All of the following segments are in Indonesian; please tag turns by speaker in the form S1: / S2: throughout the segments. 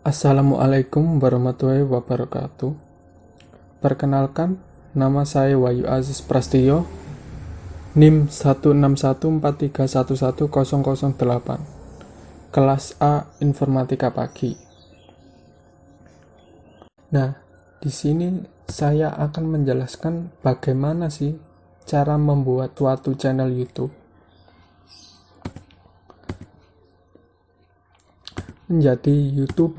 S1: Assalamualaikum warahmatullahi wabarakatuh. Perkenalkan, nama saya Wahyu Aziz Prastiyo, NIM 1614311008, kelas A Informatika Pagi. Nah, di sini saya akan menjelaskan bagaimana sih cara membuat suatu channel YouTube. Menjadi YouTube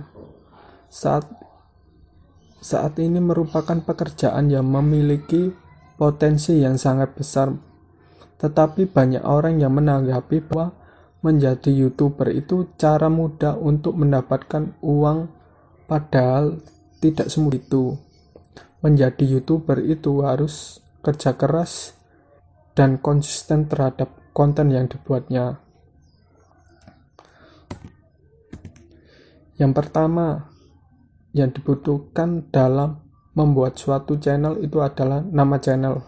S1: saat ini merupakan pekerjaan yang memiliki potensi yang sangat besar, tetapi banyak orang yang menanggapi bahwa menjadi YouTuber itu cara mudah untuk mendapatkan uang, padahal tidak semudah itu. Menjadi YouTuber itu harus kerja keras dan konsisten terhadap konten yang dibuatnya. Yang pertama yang dibutuhkan dalam membuat suatu channel itu adalah nama channel.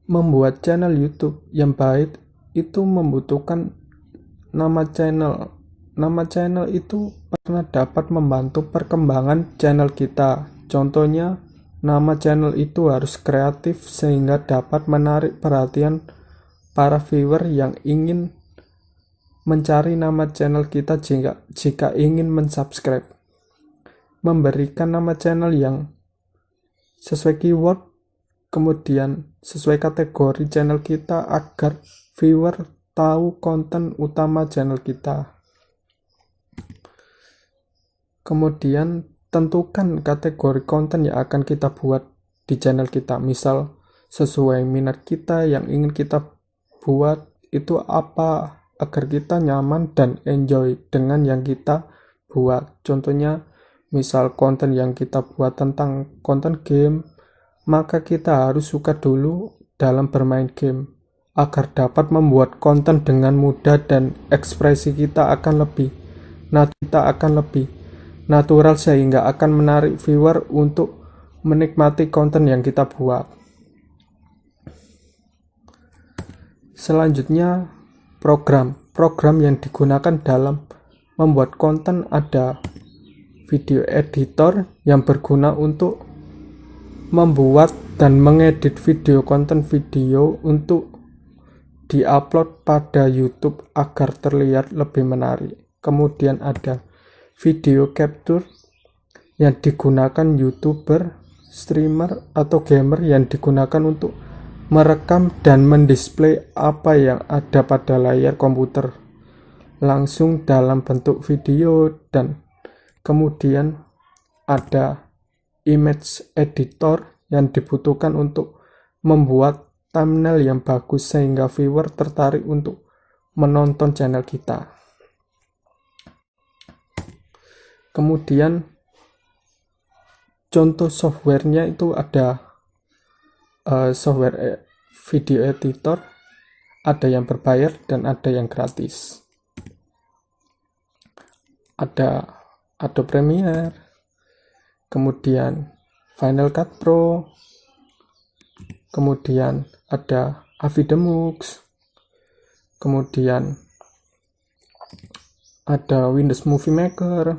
S1: Membuat channel YouTube yang baik itu membutuhkan nama channel. Nama channel itu pernah dapat membantu perkembangan channel kita. Contohnya, nama channel itu harus kreatif sehingga dapat menarik perhatian para viewer yang ingin mencari nama channel kita jika ingin mensubscribe. Memberikan nama channel yang sesuai keyword, kemudian sesuai kategori channel kita agar viewer tahu konten utama channel kita. Kemudian tentukan kategori konten yang akan kita buat di channel kita. Misal sesuai minat kita yang ingin kita buat itu apa, agar kita nyaman dan enjoy dengan yang kita buat. Contohnya, misal konten yang kita buat tentang konten game, maka kita harus suka dulu dalam bermain game, agar dapat membuat konten dengan mudah dan ekspresi kita akan lebih natural sehingga akan menarik viewer untuk menikmati konten yang kita buat. Selanjutnya, program yang digunakan dalam membuat konten ada video editor yang berguna untuk membuat dan mengedit konten video untuk diupload pada YouTube agar terlihat lebih menarik. Kemudian ada video capture yang digunakan YouTuber, streamer, atau gamer yang digunakan untuk merekam dan mendisplay apa yang ada pada layar komputer langsung dalam bentuk video. Dan kemudian ada image editor yang dibutuhkan untuk membuat thumbnail yang bagus sehingga viewer tertarik untuk menonton channel kita. Kemudian contoh softwarenya itu ada software video editor, ada yang berbayar dan ada yang gratis. Ada Adobe Premiere, kemudian Final Cut Pro, kemudian ada Avidemux, kemudian ada Windows Movie Maker.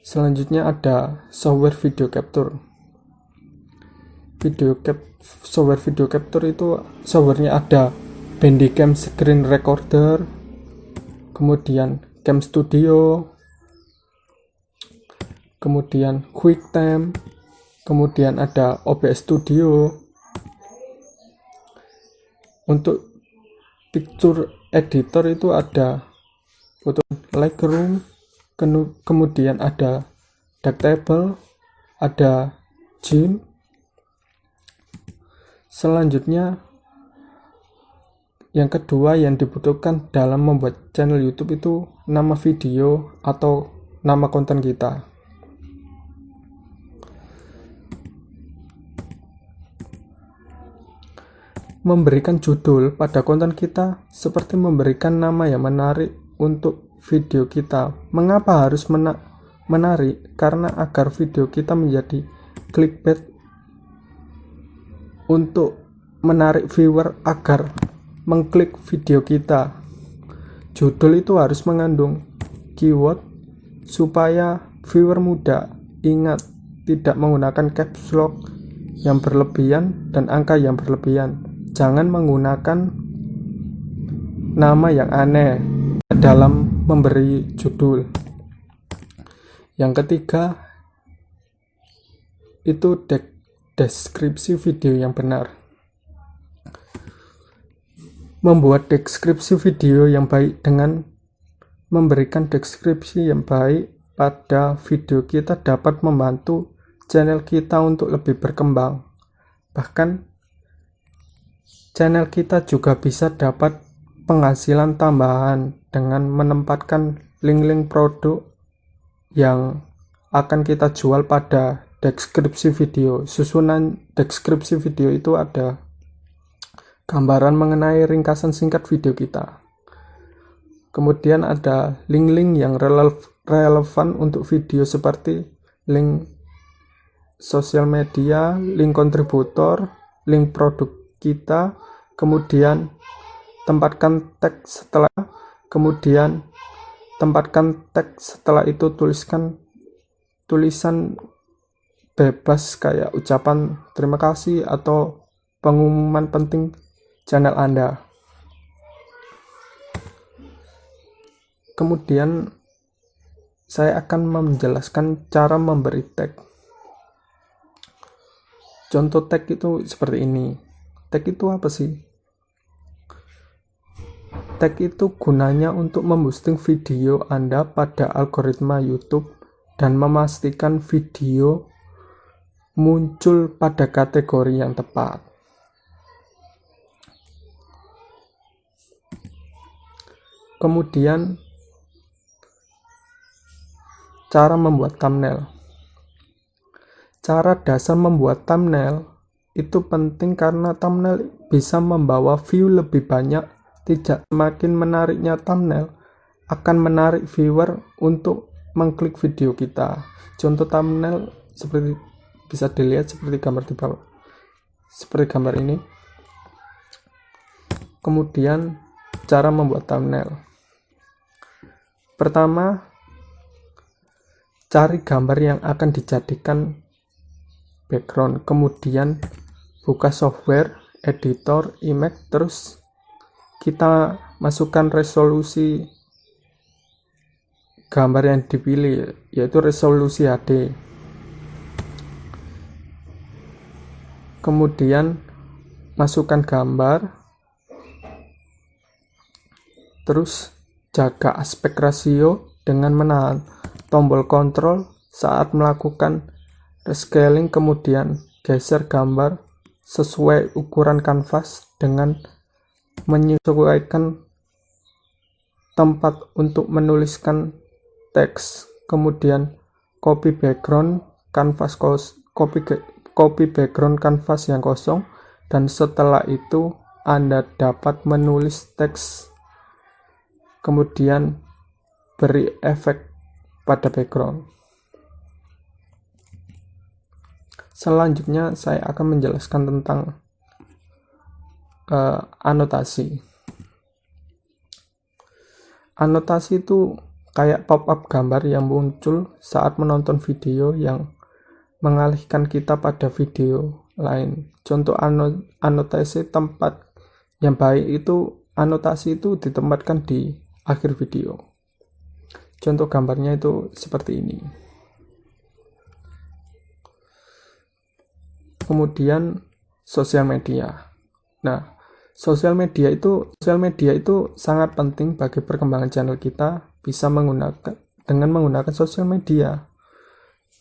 S1: Selanjutnya ada software video capture. Software video capture itu softwarenya ada Bandicam Screen Recorder, kemudian Cam Studio, kemudian QuickTime, kemudian ada OBS Studio. Untuk picture editor itu ada Lightroom, kemudian ada Darktable, ada GIMP. Selanjutnya, yang kedua yang dibutuhkan dalam membuat channel YouTube itu nama video atau nama konten kita. Memberikan judul pada konten kita seperti memberikan nama yang menarik untuk video kita. Mengapa harus menarik? Karena agar video kita menjadi clickbait untuk menarik viewer agar mengklik video kita. Judul itu harus mengandung keyword supaya viewer mudah ingat, tidak menggunakan caps lock yang berlebihan dan angka yang berlebihan. Jangan menggunakan nama yang aneh dalam memberi judul. Yang ketiga itu deskripsi video yang benar. Membuat deskripsi video yang baik dengan memberikan deskripsi yang baik pada video kita dapat membantu channel kita untuk lebih berkembang. Bahkan channel kita juga bisa dapat penghasilan tambahan dengan menempatkan link-link produk yang akan kita jual pada deskripsi video. Susunan deskripsi video itu ada gambaran mengenai ringkasan singkat video kita. Kemudian ada link-link yang relevan untuk video seperti link sosial media, link kontributor, link produk kita, kemudian tempatkan teks setelah itu tulisan bebas kayak ucapan terima kasih atau pengumuman penting channel Anda. Kemudian saya akan menjelaskan cara memberi tag. Contoh tag itu seperti ini. Tag itu apa sih? Tag itu gunanya untuk memboosting video Anda pada algoritma YouTube dan memastikan video muncul pada kategori yang tepat. Kemudian cara membuat thumbnail. Cara dasar membuat thumbnail itu penting karena thumbnail bisa membawa view lebih banyak. Tidak semakin menariknya thumbnail akan menarik viewer untuk mengklik video kita. Contoh thumbnail seperti bisa dilihat seperti gambar di bawah. Seperti gambar ini. Kemudian cara membuat thumbnail. Pertama, cari gambar yang akan dijadikan background, kemudian buka software, editor, image, terus kita masukkan resolusi gambar yang dipilih, yaitu resolusi HD. Kemudian masukkan gambar, terus jaga aspek rasio dengan menahan tombol kontrol saat melakukan rescaling, kemudian geser gambar sesuai ukuran kanvas dengan menyesuaikan tempat untuk menuliskan teks, kemudian copy background kanvas yang kosong, dan setelah itu Anda dapat menulis teks, kemudian beri efek pada background. Selanjutnya saya akan menjelaskan tentang anotasi. Anotasi itu kayak pop-up gambar yang muncul saat menonton video yang mengalihkan kita pada video lain. Contoh anotasi tempat yang baik itu, anotasi itu ditempatkan di akhir video. Contoh gambarnya itu seperti ini. Kemudian sosial media. Nah, sosial media itu sangat penting bagi perkembangan channel kita. Bisa dengan menggunakan sosial media.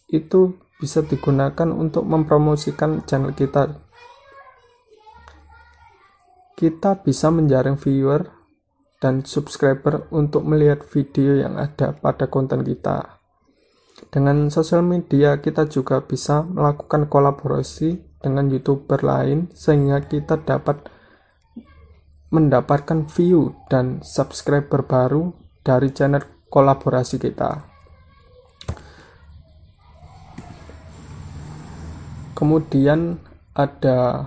S1: Itu bisa digunakan untuk mempromosikan channel kita. Kita bisa menjaring viewer dan subscriber untuk melihat video yang ada pada konten kita. Dengan sosial media kita juga bisa melakukan kolaborasi dengan YouTuber lain sehingga kita dapat mendapatkan view dan subscriber baru dari channel kolaborasi kita. Kemudian ada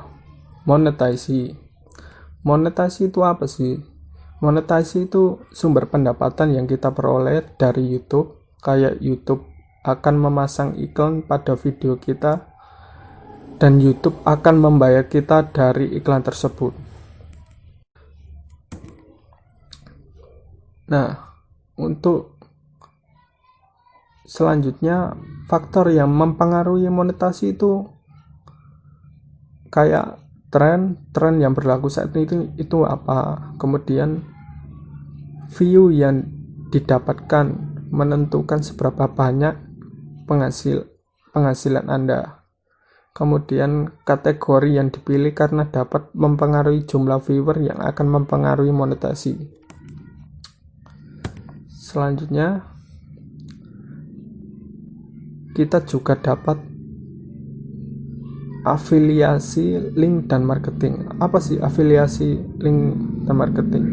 S1: monetasi. Monetasi itu apa sih? Monetasi itu sumber pendapatan yang kita peroleh dari YouTube. Kayak YouTube akan memasang iklan pada video kita dan YouTube akan membayar kita dari iklan tersebut. Nah, untuk selanjutnya, faktor yang mempengaruhi monetasi itu kayak tren yang berlaku saat ini itu apa, kemudian view yang didapatkan menentukan seberapa banyak penghasilan Anda, kemudian kategori yang dipilih karena dapat mempengaruhi jumlah viewer yang akan mempengaruhi monetasi. Selanjutnya, kita juga dapat afiliasi link dan marketing. Apa sih afiliasi link dan marketing?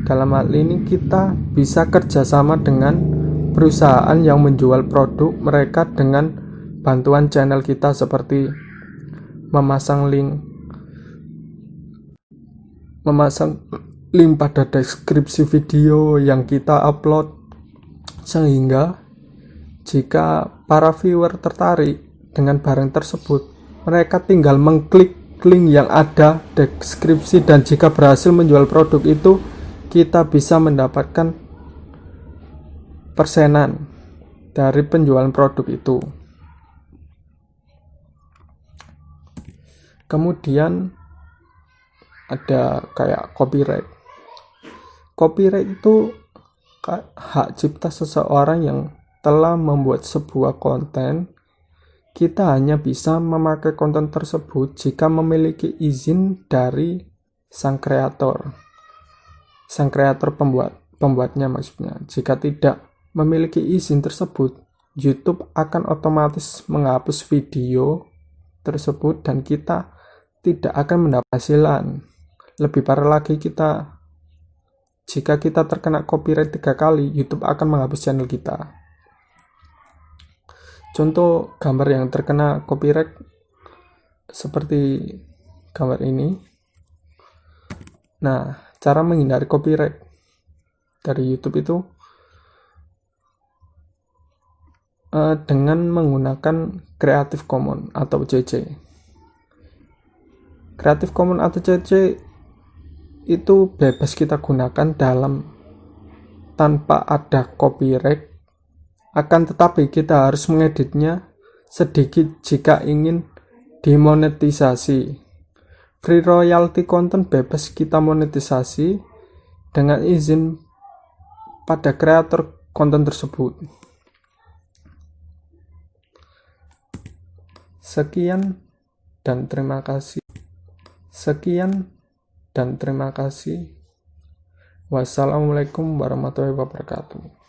S1: Dalam hal ini kita bisa kerjasama dengan perusahaan yang menjual produk mereka dengan bantuan channel kita, seperti memasang link pada deskripsi video yang kita upload, sehingga jika para viewer tertarik dengan barang tersebut, mereka tinggal mengklik link yang ada deskripsi, dan jika berhasil menjual produk itu, kita bisa mendapatkan persenan dari penjualan produk itu. Kemudian ada kayak copyright. Copyright itu hak cipta seseorang yang telah membuat sebuah konten. Kita hanya bisa memakai konten tersebut jika memiliki izin dari sang kreator pembuatnya maksudnya. Jika tidak memiliki izin tersebut, YouTube akan otomatis menghapus video tersebut dan kita tidak akan mendapat hasilan. Lebih parah lagi, jika kita terkena copyright 3 kali, YouTube akan menghapus channel kita. Contoh gambar yang terkena copyright seperti gambar ini. Nah, cara menghindari copyright dari YouTube itu dengan menggunakan Creative Commons atau CC. Creative Commons atau CC itu bebas kita gunakan tanpa ada copyright. Akan tetapi kita harus mengeditnya sedikit jika ingin dimonetisasi. Free royalty content bebas kita monetisasi dengan izin pada kreator konten tersebut. Sekian dan terima kasih. Wassalamualaikum warahmatullahi wabarakatuh.